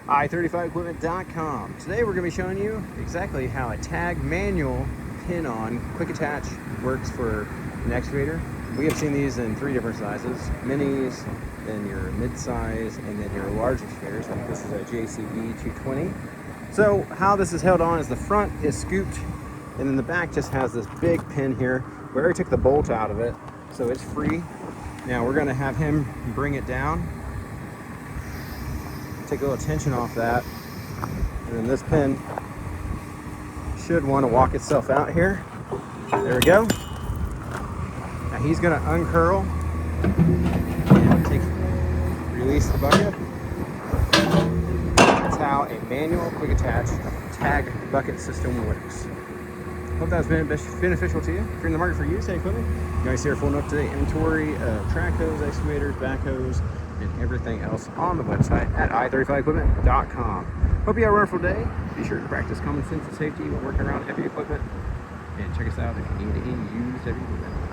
i35equipment.com. Today we're going to be showing you exactly how a tag manual pin-on quick attach works for an excavator. We have seen these in 3 different sizes: minis, then your mid-size, and then your large excavators. Like this is a JCB 220. So how this is held on is the front is scooped, and then the back just has this big pin here. We already took the bolt out of it, so it's free. Now we're going to have him bring it down, take a little tension off that, and then this pin should want to walk itself out here. There we go. Now he's going to uncurl and release the bucket. That's how a manual quick attach tag bucket system works. Hope that's been beneficial to you. If you're in the market for used equipment, you guys see our full up-to-date inventory of Trackhoes, excavators, backhoes, and everything else on the website at i35equipment.com. Hope you have a wonderful day. Be sure to practice common sense and safety when working around heavy equipment. And check us out if you need any used heavy equipment.